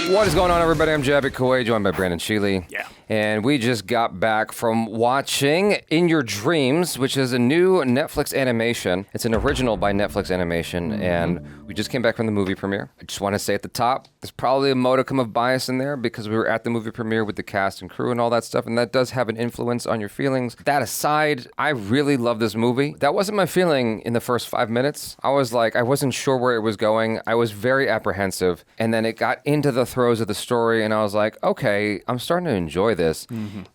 What is going on, everybody? I'm Jaby joined by Brandon Sheely. Yeah. And we just got back from watching In Your Dreams, which is a new Netflix animation. It's an original by Netflix Animation, and we just came back from the movie premiere. I just want to say at the top, there's probably a modicum of bias in there because we were at the movie premiere with the cast and crew and all that stuff, and that does have an influence on your feelings. That aside, I really love this movie. That wasn't my feeling in the first 5 minutes. I wasn't sure where it was going. I was very apprehensive, and then it got into the throes of the story, and I was like, okay, I'm starting to enjoy this.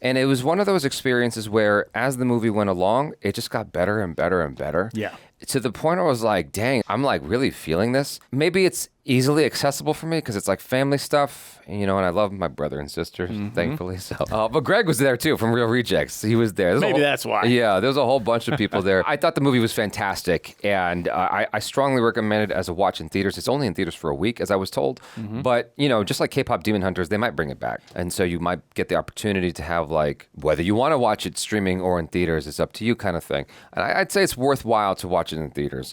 And it was one of those experiences where as the movie went along, it just got better and better and better. Yeah. To the point where I was like, dang, I'm like really feeling this. Maybe it's easily accessible for me because it's like family stuff, and I love my brother and sister, thankfully. So, but Greg was there too from Real Rejects. He was there. Maybe that's why. Yeah, there was a whole bunch of people there. I thought the movie was fantastic, and I strongly recommend it as a watch in theaters. It's only in theaters for a week, as I was told. But, just like K-pop Demon Hunters, they might bring it back. And so you might get the opportunity to have like, whether you want to watch it streaming or in theaters, it's up to you kind of thing. And I'd say it's worthwhile to watch it in theaters.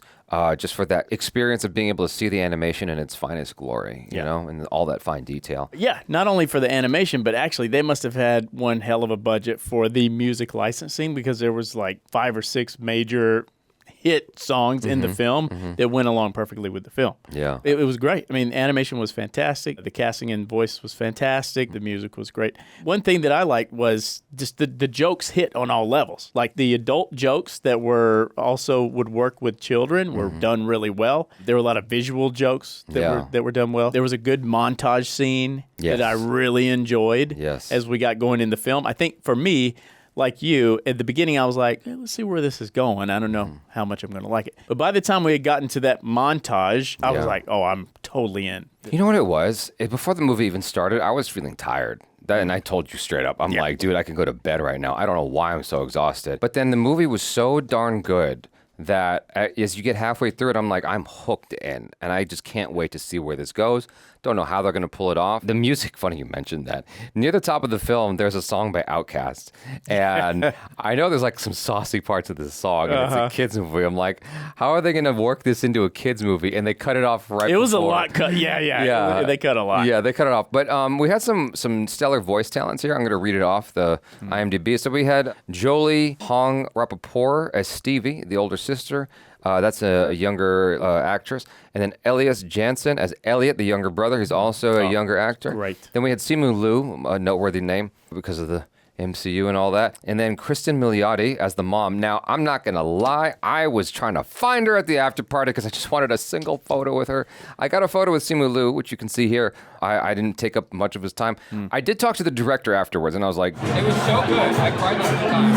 Just for that experience of being able to see the animation in its finest glory, and all that fine detail. Yeah, not only for the animation, but actually they must have had one hell of a budget for the music licensing because there was like 5 or 6 major hit songs in the film that went along perfectly with the film. Yeah. It was great. I mean, animation was fantastic. The casting and voice was fantastic. The music was great. One thing that I liked was just the jokes hit on all levels. Like the adult jokes that would work with children were done really well. There were a lot of visual jokes that were done well. There was a good montage scene that I really enjoyed as we got going in the film. I think for me, like you, at the beginning, I was like, let's see where this is going. I don't know how much I'm going to like it. But by the time we had gotten to that montage, I was like, oh, I'm totally in. You know what it was? Before the movie even started, I was feeling tired. And I told you straight up, I'm like, dude, I can go to bed right now. I don't know why I'm so exhausted. But then the movie was so darn good that as you get halfway through it, I'm like, I'm hooked in. And I just can't wait to see where this goes. Don't know how they're going to pull it off. The music, funny you mentioned that. Near the top of the film, there's a song by Outkast. And I know there's like some saucy parts of this song, and it's a kid's movie. I'm like, how are they going to work this into a kid's movie? And they cut it off right before. It was a lot cut. Yeah. They cut a lot. Yeah, they cut it off. But we had some stellar voice talents here. I'm going to read it off the IMDb. So we had Jolie Hoang-Rappaport as Stevie, the older sister. That's a younger actress. And then Elias Janssen as Elliot, the younger brother. He's also a younger actor. Right. Then we had Simu Liu, a noteworthy name because of the MCU and all that. And then Cristin Milioti as the mom. Now, I'm not going to lie. I was trying to find her at the after party because I just wanted a single photo with her. I got a photo with Simu Liu, which you can see here. I didn't take up much of his time. I did talk to the director afterwards, and I was like, it was so good. I cried the whole time.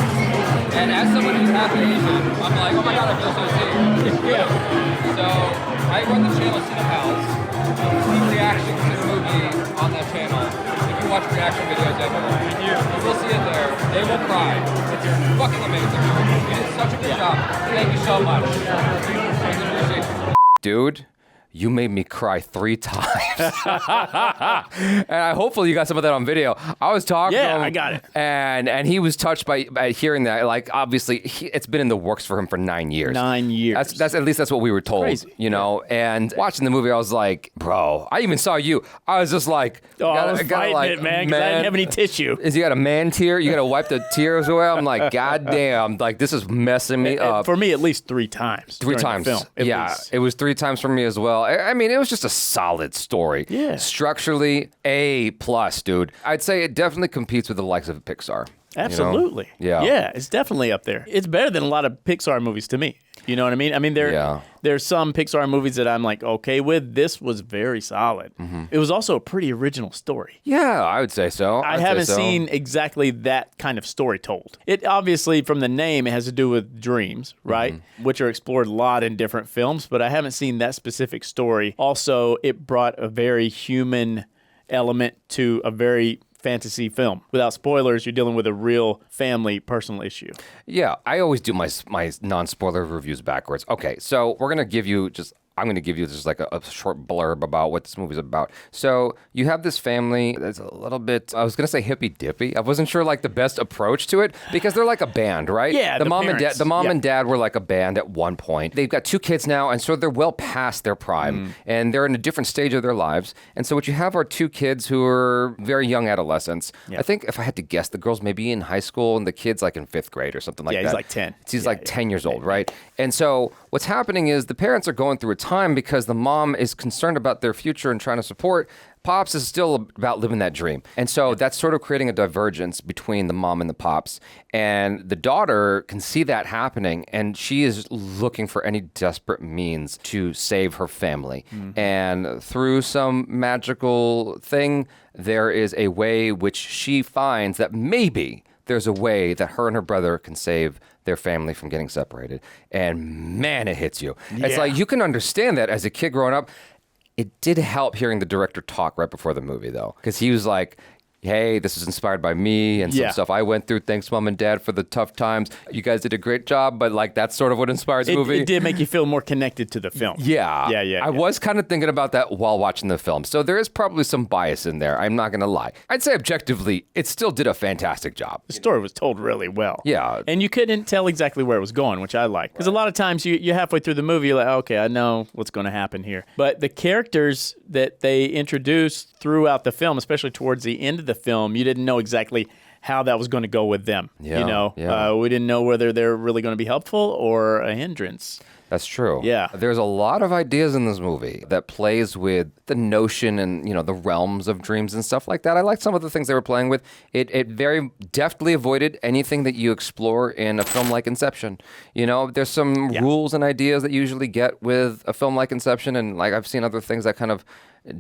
And as someone who's half Asian, I'm like, oh my God, I feel so safe. It's good. So I run the channel Cinepals. See reactions to the movie on that channel. If you watch reaction videos ever, you will see it there. They will cry. It's fucking amazing. You did such a good job. Thank you so much. I appreciate you. Dude, you made me cry 3 times. And hopefully you got some of that on video. I was talking to him. I got it. And he was touched by hearing that. Like, obviously, it's been in the works for him for 9 years. 9 years. That's at least that's what we were told. Crazy. And watching the movie, I was like, bro, I even saw you. I was just like, I was fighting it, man, because I didn't have any tissue. You got a man tear? You got to wipe the tears away? I'm like, God damn, like, this is messing me up. For me, at least 3 times. 3 times. The film, It was 3 times for me as well. I mean, it was just a solid story. Yeah. Structurally, A+, dude. I'd say it definitely competes with the likes of Pixar. Absolutely. Yeah, it's definitely up there. It's better than a lot of Pixar movies to me. You know what I mean? I mean, there's some Pixar movies that I'm like, okay with. This was very solid. It was also a pretty original story. Yeah, I would say so. I haven't seen exactly that kind of story told. It obviously, from the name, it has to do with dreams, right? Which are explored a lot in different films, but I haven't seen that specific story. Also, it brought a very human element to a very fantasy film. Without spoilers, you're dealing with a real family personal issue. Yeah, I always do my non-spoiler reviews backwards. Okay, so we're going to give you just I'm going to give you just like a short blurb about what this movie's about. So you have this family that's a little bit, I was going to say hippy dippy. I wasn't sure like the best approach to it because they're like a band, right? Yeah, the mom parents. and dad were like a band at one point. They've got 2 kids now, and so they're well past their prime, and they're in a different stage of their lives. And so what you have are 2 kids who are very young adolescents. Yeah. I think if I had to guess, the girl's maybe in high school and the kid's like in 5th grade or something like that. Yeah, he's like 10. He's like 10 years old, right? And so what's happening is the parents are going through a time because the mom is concerned about their future and trying to support. Pops is still about living that dream. And so that's sort of creating a divergence between the mom and the pops. And the daughter can see that happening, and she is looking for any desperate means to save her family. And through some magical thing, there is a way which she finds that maybe there's a way that her and her brother can save their family from getting separated. And man, it hits you. It's like you can understand that as a kid growing up. It did help hearing the director talk right before the movie, though, because he was like, hey, this is inspired by me and some stuff I went through. Thanks, Mom and Dad, for the tough times. You guys did a great job, but like that's sort of what inspires the movie. It did make you feel more connected to the film. Yeah. I was kind of thinking about that while watching the film. So there is probably some bias in there. I'm not going to lie. I'd say objectively, it still did a fantastic job. The story was told really well. Yeah. And you couldn't tell exactly where it was going, which I like. Because a lot of times you're halfway through the movie, you're like, okay, I know what's going to happen here. But the characters that they introduced throughout the film, especially towards the end of the film, you didn't know exactly how that was going to go with them. We didn't know whether they're really going to be helpful or a hindrance. That's true. Yeah. There's a lot of ideas in this movie that plays with the notion and, the realms of dreams and stuff like that. I liked some of the things they were playing with. It very deftly avoided anything that you explore in a film like Inception. There's some rules and ideas that you usually get with a film like Inception, and like I've seen other things that kind of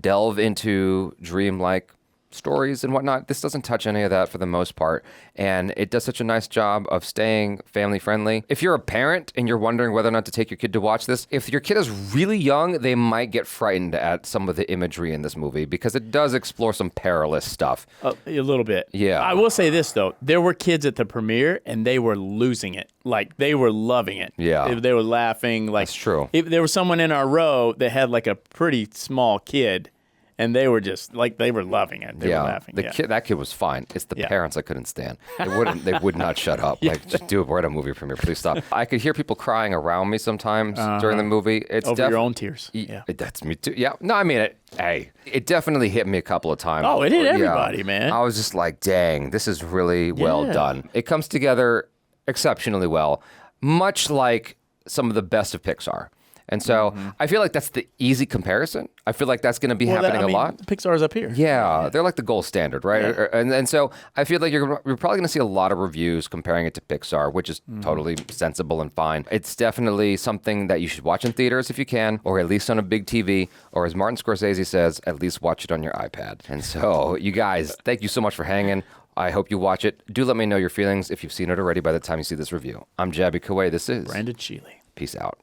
delve into dream-like stories and whatnot. This doesn't touch any of that for the most part, and it does such a nice job of staying family friendly. If you're a parent and you're wondering whether or not to take your kid to watch this, if your kid is really young, they might get frightened at some of the imagery in this movie because it does explore some perilous stuff. A little bit. Yeah. I will say this, though. There were kids at the premiere, and they were losing it. Like, they were loving it. Yeah. They were laughing. Like, that's true. If there was someone in our row that had, like, a pretty small kid, and they were just like they were loving it. They were laughing. That kid was fine. It's the parents I couldn't stand. They would not shut up. Like, just do it. We're at a movie premiere. Please stop. I could hear people crying around me sometimes during the movie. It's over your own tears. That's me too. Yeah. No, I mean it definitely hit me a couple of times. Oh, it hit everybody, man. I was just like, dang, this is really well done. It comes together exceptionally well, much like some of the best of Pixar. And so I feel like that's the easy comparison. I feel like that's going to be happening a lot. Pixar's up here. Yeah, they're like the gold standard, right? Yeah. And so I feel like you're probably going to see a lot of reviews comparing it to Pixar, which is totally sensible and fine. It's definitely something that you should watch in theaters if you can, or at least on a big TV, or as Martin Scorsese says, at least watch it on your iPad. And so you guys, thank you so much for hanging. I hope you watch it. Do let me know your feelings if you've seen it already by the time you see this review. I'm Jaby Kuwait. This is Brandon Sheely. Peace out.